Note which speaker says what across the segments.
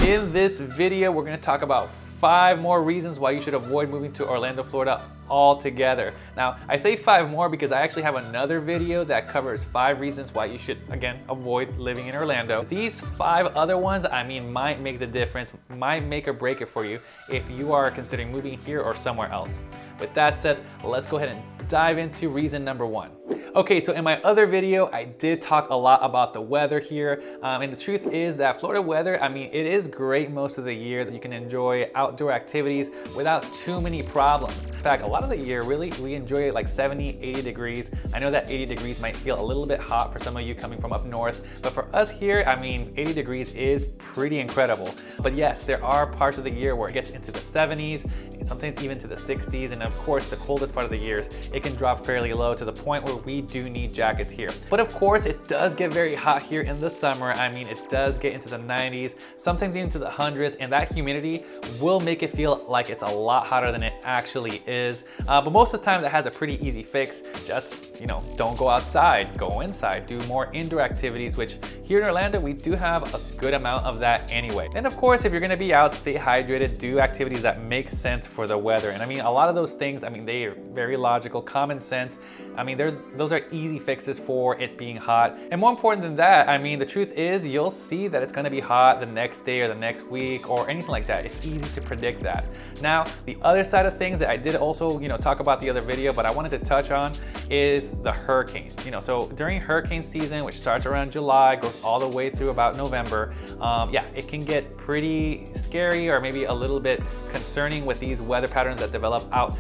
Speaker 1: In this video, we're gonna talk about 5 more reasons why you should avoid moving to Orlando, Florida altogether. Now, I say 5 more because I actually have another video that covers 5 reasons why you should, again, avoid living in Orlando. These 5 other ones, I mean, might make the difference, might make or break it for you if you are considering moving here or somewhere else. With that said, let's go ahead and dive into reason number 1. Okay, so in my other video, I did talk a lot about the weather here. And the truth is that Florida weather, I mean, it is great most of the year that you can enjoy outdoor activities without too many problems. In fact, a lot of the year, really, we enjoy it like 70, 80 degrees. I know that 80 degrees might feel a little bit hot for some of you coming from up north, but for us here, I mean, 80 degrees is pretty incredible. But yes, there are parts of the year where it gets into the 70s, sometimes even to the 60s, and of course, the coldest part of the years, it can drop fairly low to the point where we do need jackets here. But of course, it does get very hot here in the summer. I mean, it does get into the 90s, sometimes even to the hundreds, and that humidity will make it feel like it's a lot hotter than it actually is. But most of the time, that has a pretty easy fix. Just, you know, don't go outside, go inside, do more indoor activities, which here in Orlando, we do have a good amount of that anyway. And of course, if you're gonna be out, stay hydrated, do activities that make sense for the weather. And I mean, a lot of those things, I mean, they are very logical, common sense. I mean, those are easy fixes for it being hot. And more important than that, I mean, the truth is you'll see that it's gonna be hot the next day or the next week or anything like that. It's easy to predict that. Now, the other side of things that I did also, you know, talk about the other video, but I wanted to touch on is the hurricanes. You know, so during hurricane season, which starts around July, goes all the way through about November, yeah, it can get pretty scary or maybe a little bit concerning with these weather patterns that develop out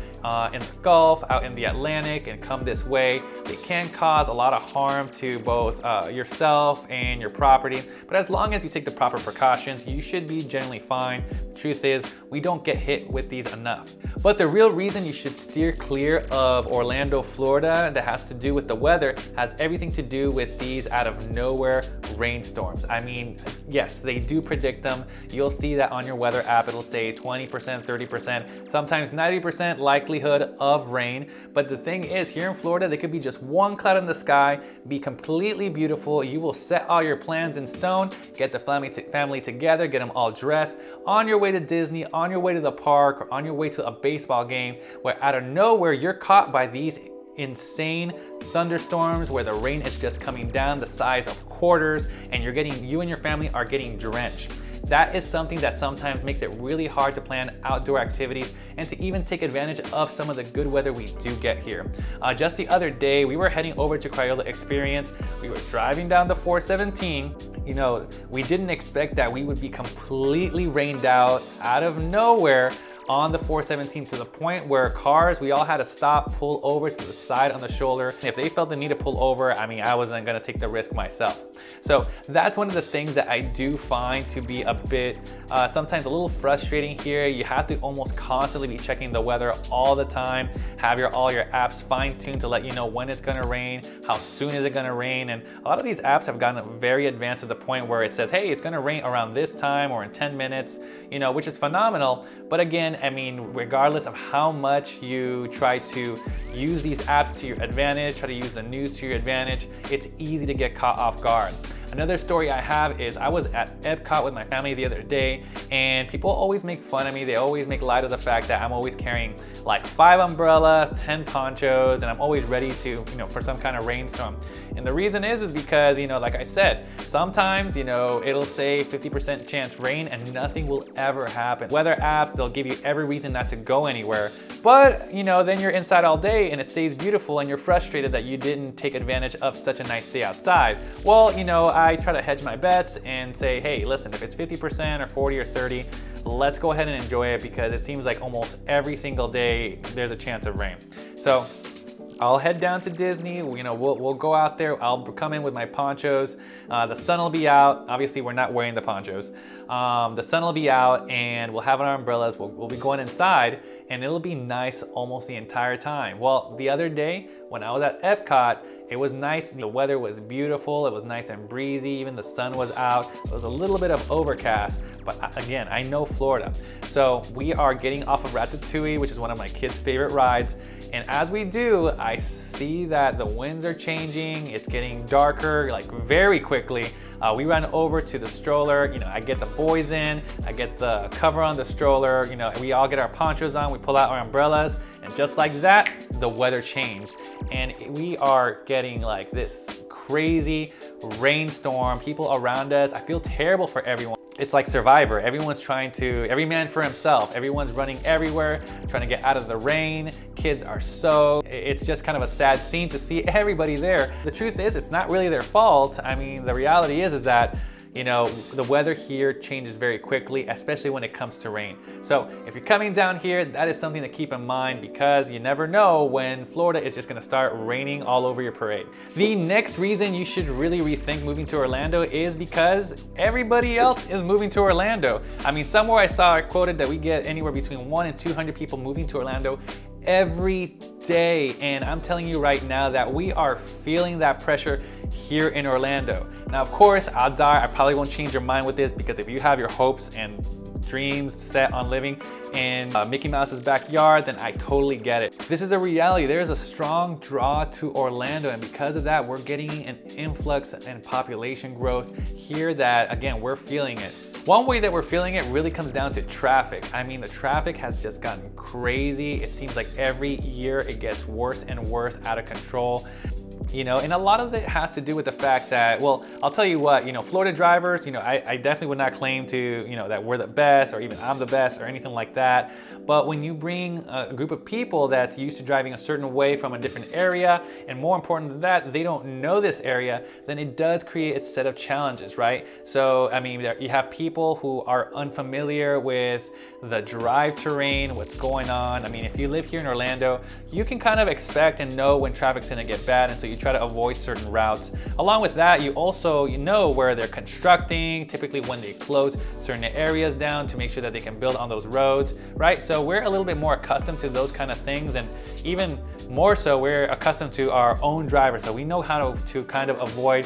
Speaker 1: in the Gulf, out in the Atlantic, and come this way. They can cause a lot of harm to both yourself and your property, but as long as you take the proper precautions, you should be generally fine. The truth is, we don't get hit with these enough. But the real reason you should steer clear of Orlando, Florida, that has to do with the weather, has everything to do with these out of nowhere rainstorms. I mean, yes, they do predict them. You'll see that on your weather app, it'll say 20%, 30%, sometimes 90% likelihood of rain. But the thing is, here in Florida, there could be just one cloud in the sky, be completely beautiful. You will set all your plans in stone, get the family together, get them all dressed, on your way to Disney, on your way to the park, or on your way to a baseball game, where out of nowhere, you're caught by these insane thunderstorms where the rain is just coming down the size of quarters and you and your family are getting drenched. That is something that sometimes makes it really hard to plan outdoor activities and to even take advantage of some of the good weather we do get here. Just the other day, we were heading over to Crayola Experience. We were driving down the 417. You know, we didn't expect that we would be completely rained out of nowhere on the 417 to the point where cars, we all had to stop, pull over to the side on the shoulder. And if they felt the need to pull over, I mean, I wasn't gonna take the risk myself. So that's one of the things that I do find to be a bit, sometimes a little frustrating here. You have to almost constantly be checking the weather all the time, have all your apps fine-tuned to let you know when it's gonna rain, how soon is it gonna rain. And a lot of these apps have gotten very advanced to the point where it says, hey, it's gonna rain around this time or in 10 minutes, you know, which is phenomenal. But again, I mean, regardless of how much you try to use these apps to your advantage, try to use the news to your advantage, it's easy to get caught off guard. Another story I have is I was at Epcot with my family the other day, and people always make fun of me. They always make light of the fact that I'm always carrying like 5 umbrellas, 10 ponchos, and I'm always ready to, you know, for some kind of rainstorm. And the reason is because, you know, like I said, sometimes, you know, it'll say 50% chance rain and nothing will ever happen. Weather apps, they'll give you every reason not to go anywhere. But, you know, then you're inside all day and it stays beautiful and you're frustrated that you didn't take advantage of such a nice day outside. Well, you know, I try to hedge my bets and say, hey, listen, if it's 50% or 40 or 30, let's go ahead and enjoy it, because it seems like almost every single day there's a chance of rain. So I'll head down to Disney. You know, we'll go out there. I'll come in with my ponchos. The sun will be out. Obviously, we're not wearing the ponchos. The sun will be out, and we'll have our umbrellas. We'll be going inside, and it'll be nice almost the entire time. Well, the other day when I was at Epcot, it was nice. The weather was beautiful. It was nice and breezy. Even the sun was out. It was a little bit of overcast, but again, I know Florida. So we are getting off of Ratatouille, which is one of my kids' favorite rides. And as we do, I see that the winds are changing. It's getting darker, like very quickly. We run over to the stroller, I get the boys in, I get the cover on the stroller, we all get our ponchos on, we pull out our umbrellas, and just like that, the weather changed. And we are getting like this crazy rainstorm, people around us. I feel terrible for everyone. It's like Survivor. Everyone's every man for himself. Everyone's running everywhere, trying to get out of the rain. Kids are soaked. It's just kind of a sad scene to see everybody there. The truth is, it's not really their fault. I mean, the reality is that the weather here changes very quickly, especially when it comes to rain. So if you're coming down here, that is something to keep in mind, because you never know when Florida is just gonna start raining all over your parade. The next reason you should really rethink moving to Orlando is because everybody else is moving to Orlando. I mean, somewhere I saw it quoted that we get anywhere between 100 and 200 people moving to Orlando every day, and I'm telling you right now that we are feeling that pressure here in Orlando. Now, of course, odds are I probably won't change your mind with this, because if you have your hopes and dreams set on living in Mickey Mouse's backyard, then I totally get it. This is a reality. There is a strong draw to Orlando, and because of that, we're getting an influx and population growth here that, again, we're feeling it. One way that we're feeling it really comes down to traffic. I mean, the traffic has just gotten crazy. It seems like every year it gets worse and worse, out of control. And a lot of it has to do with the fact that, well, I'll tell you what, Florida drivers, I definitely would not claim to, that we're the best, or even I'm the best, or anything like that. But when you bring a group of people that's used to driving a certain way from a different area, and more important than that, they don't know this area, then it does create its set of challenges, right? So, I mean, you have people who are unfamiliar with the drive terrain, what's going on. I mean, if you live here in Orlando, you can kind of expect and know when traffic's gonna get bad, and so you try to avoid certain routes. Along with that, you also know where they're constructing, typically when they close certain areas down to make sure that they can build on those roads, right? So we're a little bit more accustomed to those kind of things, and even more so, we're accustomed to our own drivers. So we know how to kind of avoid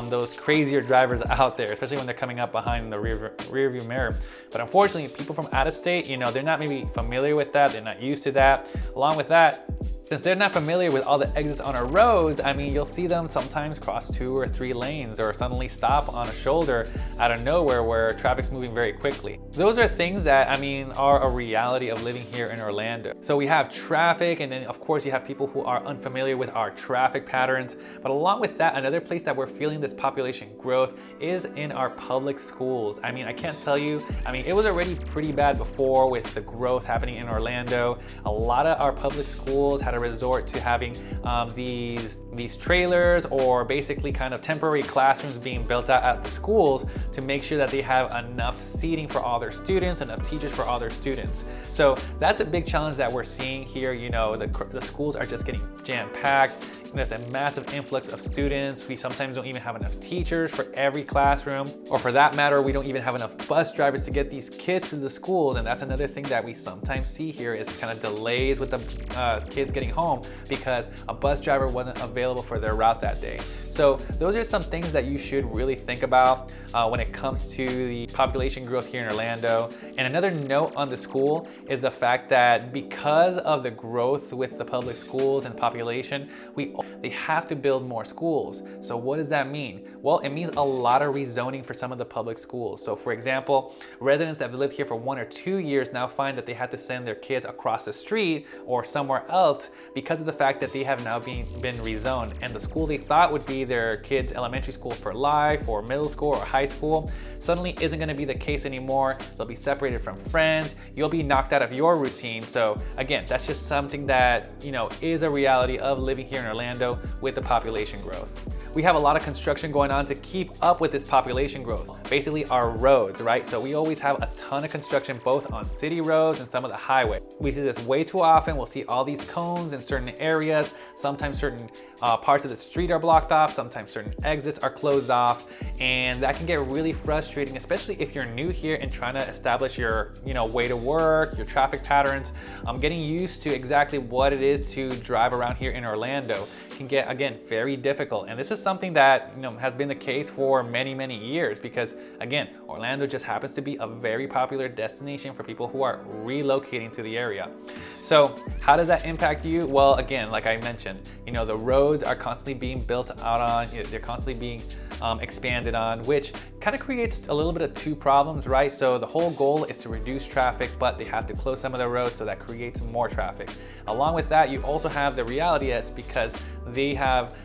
Speaker 1: those crazier drivers out there, especially when they're coming up behind the rear view mirror. But unfortunately, people from out of state, they're not maybe familiar with that. They're not used to that. Along with that, since they're not familiar with all the exits on our roads, I mean, you'll see them sometimes cross 2 or 3 lanes, or suddenly stop on a shoulder out of nowhere where traffic's moving very quickly. Those are things that, I mean, are a reality of living here in Orlando. So we have traffic, and then of course you have people who are unfamiliar with our traffic patterns. But along with that, another place that we're feeling this population growth is in our public schools. I mean, I can't tell you, I mean, it was already pretty bad before with the growth happening in Orlando. A lot of our public schools had to resort to having these trailers, or basically kind of temporary classrooms being built out at the schools to make sure that they have enough seating for all their students, enough teachers for all their students. So that's a big challenge that we're seeing here. The schools are just getting jam-packed. There's a massive influx of students. We sometimes don't even have enough teachers for every classroom, or for that matter, we don't even have enough bus drivers to get these kids to the schools. And that's another thing that we sometimes see here, is kind of delays with the kids getting home because a bus driver wasn't available for their route that day. So those are some things that you should really think about when it comes to the population growth here in Orlando. And another note on the school is the fact that because of the growth with the public schools and population, they have to build more schools. So what does that mean? Well, it means a lot of rezoning for some of the public schools. So for example, residents that have lived here for 1 or 2 years now find that they have to send their kids across the street or somewhere else because of the fact that they have now been rezoned. And the school they thought would be their kids' elementary school for life, or middle school or high school, suddenly isn't going to be the case anymore. They'll be separated from friends. You'll be knocked out of your routine. So again, that's just something that is a reality of living here in Orlando with the population growth. We have a lot of construction going on to keep up with this population growth. Basically our roads, right? So we always have a ton of construction both on city roads and some of the highway. We see this way too often. We'll see all these cones in certain areas. Sometimes certain parts of the street are blocked off. Sometimes certain exits are closed off. And that can get really frustrating, especially if you're new here and trying to establish your way to work, your traffic patterns. Getting used to exactly what it is to drive around here in Orlando can get, again, very difficult. And this is something that has been the case for many years, because again, Orlando just happens to be a very popular destination for people who are relocating to the area. So how does that impact you? Well, again, like I mentioned, the roads are constantly being built out on, they're constantly being expanded on, which kind of creates a little bit of two problems, right? So the whole goal is to reduce traffic, but they have to close some of the roads, so that creates more traffic. Along with that, you also have the reality that's because they have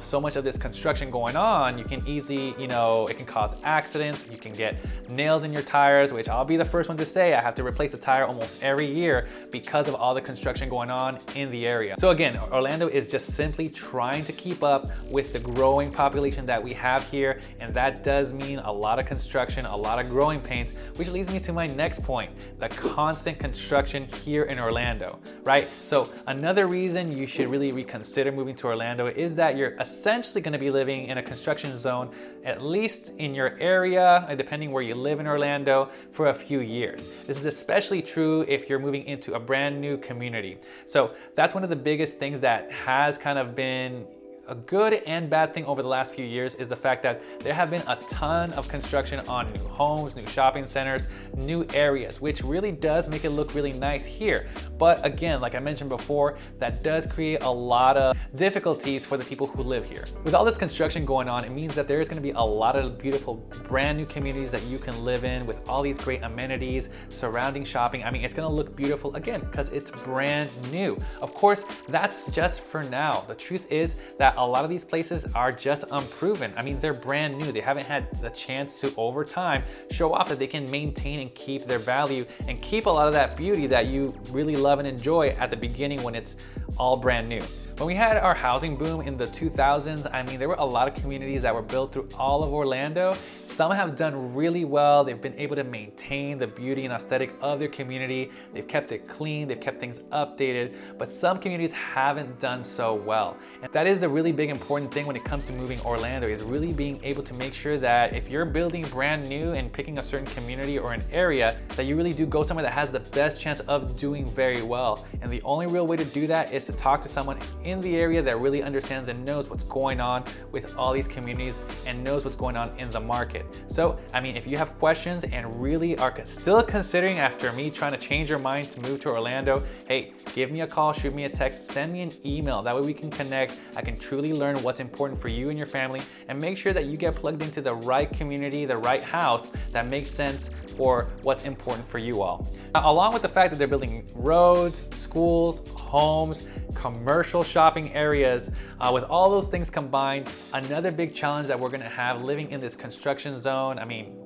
Speaker 1: so much of this construction going on, you can easily, it can cause accidents. You can get nails in your tires, which I'll be the first one to say I have to replace a tire almost every year because of all the construction going on in the area. So again, Orlando is just simply trying to keep up with the growing population that we have here, and that does mean a lot of construction, a lot of growing pains, which leads me to my next point, the constant construction here in Orlando, right? So another reason you should really reconsider moving to Orlando is that you're essentially going to be living in a construction zone, at least in your area, and depending where you live in Orlando, for a few years. This is especially true if you're moving into a brand new community. So that's one of the biggest things that has kind of been a good and bad thing over the last few years, is the fact that there have been a ton of construction on new homes, new shopping centers, new areas, which really does make it look really nice here. But again, like I mentioned before, that does create a lot of difficulties for the people who live here. With all this construction going on, it means that there is going to be a lot of beautiful brand new communities that you can live in with all these great amenities surrounding shopping. I mean, it's going to look beautiful again because it's brand new. Of course, that's just for now. The truth is that a lot of these places are just unproven. I mean, they're brand new. They haven't had the chance to, over time, show off that they can maintain and keep their value and keep a lot of that beauty that you really love and enjoy at the beginning when it's all brand new. When we had our housing boom in the 2000s, I mean, there were a lot of communities that were built through all of Orlando. Some have done really well. They've been able to maintain the beauty and aesthetic of their community. They've kept it clean, they've kept things updated, but some communities haven't done so well. And that is the really big important thing when it comes to moving Orlando, is really being able to make sure that if you're building brand new and picking a certain community or an area, that you really do go somewhere that has the best chance of doing very well. And the only real way to do that is to talk to someone in the area that really understands and knows what's going on with all these communities and knows what's going on in the market. So, I mean, if you have questions and really are still considering after me trying to change your mind to move to Orlando, hey, give me a call, shoot me a text, send me an email. That way we can connect. I can truly learn what's important for you and your family and make sure that you get plugged into the right community, the right house that makes sense for what's important for you all. Now, along with the fact that they're building roads, schools, homes, commercial shopping areas, with all those things combined, another big challenge that we're gonna have living in this construction zone, I mean,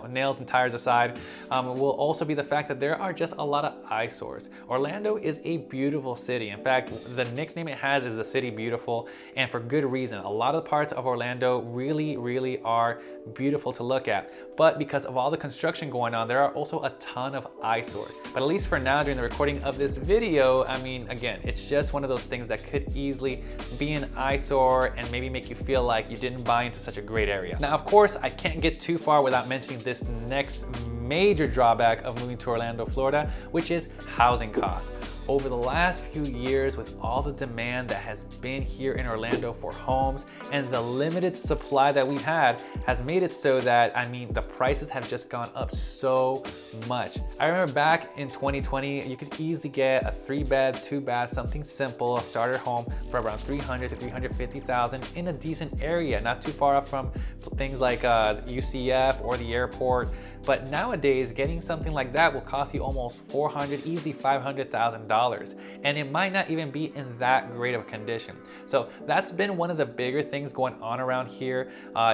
Speaker 1: nails and tires aside, will also be the fact that there are just a lot of eyesores. Orlando is a beautiful city. In fact, the nickname it has is the City Beautiful, and for good reason. A lot of the parts of Orlando really are beautiful to look at. But because of all the construction going on, there are also a ton of eyesores. But at least for now, during the recording of this video, I mean, again, it's just one of those things that could easily be an eyesore and maybe make you feel like you didn't buy into such a great area. Now, of course, I can't get too far without mentioning this next major drawback of moving to Orlando, Florida, which is housing costs. Over the last few years, with all the demand that has been here in Orlando for homes and the limited supply that we've had has made it so that, I mean, the prices have just gone up so much. I remember back in 2020, you could easily get a 3-bed, 2-bath, something simple, a starter home for around $300,000 to $350,000 in a decent area, not too far off from things like UCF or the airport. But nowadays, getting something like that will cost you almost $400,000, easily $500,000. And it might not even be in that great of condition. So that's been one of the bigger things going on around here,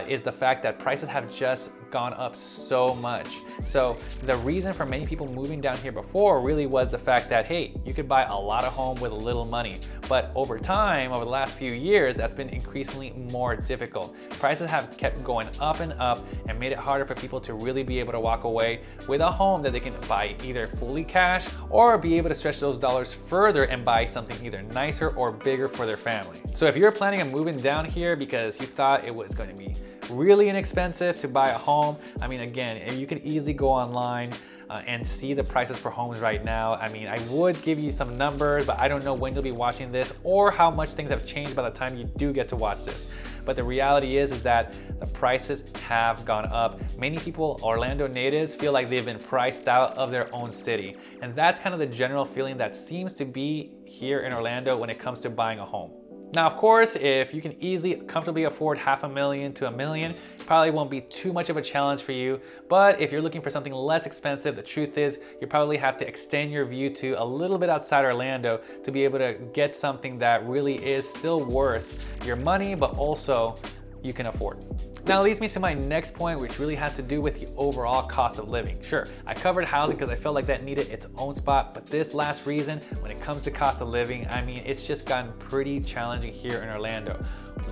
Speaker 1: is the fact that prices have just gone up so much. So the reason for many people moving down here before really was the fact that, hey, you could buy a lot of home with a little money. But over time, over the last few years, that's been increasingly more difficult. Prices have kept going up and up and made it harder for people to really be able to walk away with a home that they can buy either fully cash or be able to stretch those dollars further and buy something either nicer or bigger for their family. So if you're planning on moving down here because you thought it was going to be really inexpensive to buy a home, I mean, again, you can easily go online and see the prices for homes right now. I mean, I would give you some numbers, but I don't know when you'll be watching this or how much things have changed by the time you do get to watch this. but the reality is that the prices have gone up. Many people, Orlando natives, feel like they've been priced out of their own city. And that's kind of the general feeling that seems to be here in Orlando when it comes to buying a home. Now, of course, if you can easily, comfortably afford $500,000 to $1 million, probably won't be too much of a challenge for you. But if you're looking for something less expensive, the truth is you probably have to extend your view to a little bit outside Orlando to be able to get something that really is still worth your money, but also you can afford. Now, it leads me to my next point, which really has to do with the overall cost of living. Sure, I covered housing because I felt like that needed its own spot, but this last reason, when it comes to cost of living, I mean, it's just gotten pretty challenging here in Orlando.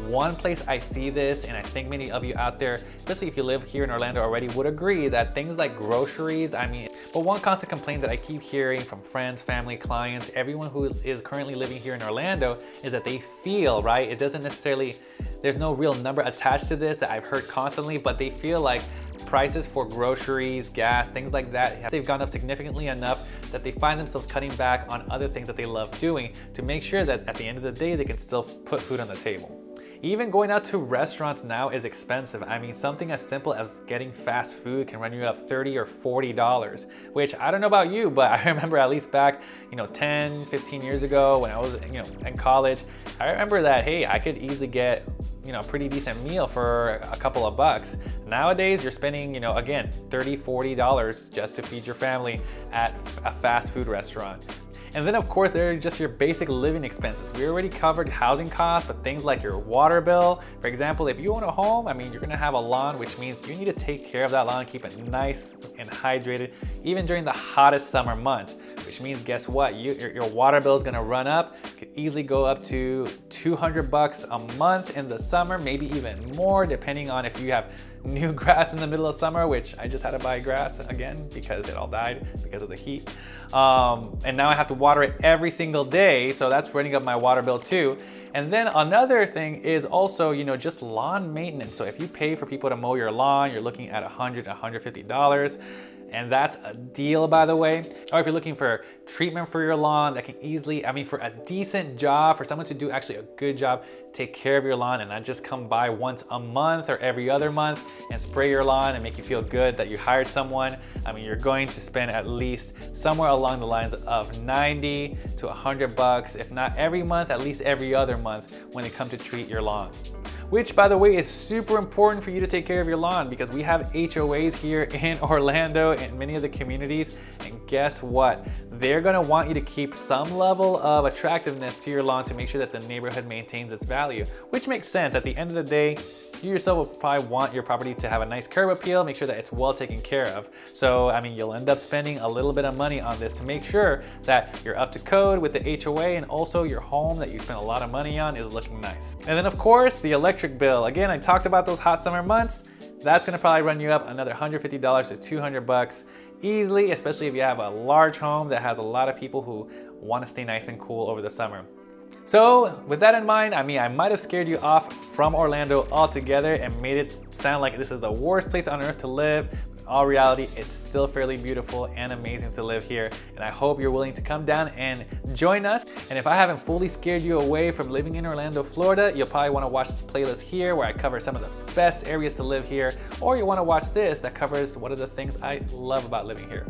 Speaker 1: One place I see this, and I think many of you out there, especially if you live here in Orlando already, would agree that things like groceries, I mean, but one constant complaint that I keep hearing from friends, family, clients, everyone who is currently living here in Orlando is that they feel, right? It doesn't necessarily, there's no real number attached to this that I've heard constantly, but they feel like prices for groceries, gas, things like that, they've gone up significantly enough that they find themselves cutting back on other things that they love doing to make sure that at the end of the day, they can still put food on the table. Even going out to restaurants now is expensive. I mean, something as simple as getting fast food can run you up $30 or $40, which I don't know about you, but I remember at least back, 10, 15 years ago when I was, in college, I remember that, hey, I could easily get, a pretty decent meal for a couple of bucks. Nowadays, you're spending, again, $30, $40 just to feed your family at a fast food restaurant. And then of course, there are just your basic living expenses. We already covered housing costs, but things like your water bill. For example, if you own a home, I mean, you're gonna have a lawn, which means you need to take care of that lawn, keep it nice and hydrated, even during the hottest summer months, which means guess what? Your water bill is gonna run up. It could easily go up to $200 a month in the summer, maybe even more, depending on if you have new grass in the middle of summer, which I just had to buy grass again because it all died because of the heat. And now I have to water it every single day, so that's running up my water bill too. And then another thing is also, just lawn maintenance. So if you pay for people to mow your lawn, you're looking at $100 to $150. And that's a deal, by the way. Or if you're looking for treatment for your lawn, that can easily, I mean, for a decent job, for someone to do actually a good job, take care of your lawn and not just come by once a month or every other month and spray your lawn and make you feel good that you hired someone. I mean, you're going to spend at least somewhere along the lines of 90 to $100, if not every month, at least every other month when it comes to treat your lawn. Which, by the way, is super important for you to take care of your lawn because we have HOAs here in Orlando and many of the communities. And guess what? They're gonna want you to keep some level of attractiveness to your lawn to make sure that the neighborhood maintains its value, which makes sense. At the end of the day, you yourself will probably want your property to have a nice curb appeal, make sure that it's well taken care of. So, I mean, you'll end up spending a little bit of money on this to make sure that you're up to code with the HOA and also your home that you spent a lot of money on is looking nice. And then of course, the electric bill. Again, I talked about those hot summer months. That's gonna probably run you up another $150 to $200 easily, especially if you have a large home that has a lot of people who wanna stay nice and cool over the summer. So with that in mind, I mean, I might have scared you off from Orlando altogether and made it sound like this is the worst place on earth to live. In all reality, it's still fairly beautiful and amazing to live here. And I hope you're willing to come down and join us. And if I haven't fully scared you away from living in Orlando, Florida, you'll probably want to watch this playlist here where I cover some of the best areas to live here. Or you want to watch this that covers one of the things I love about living here.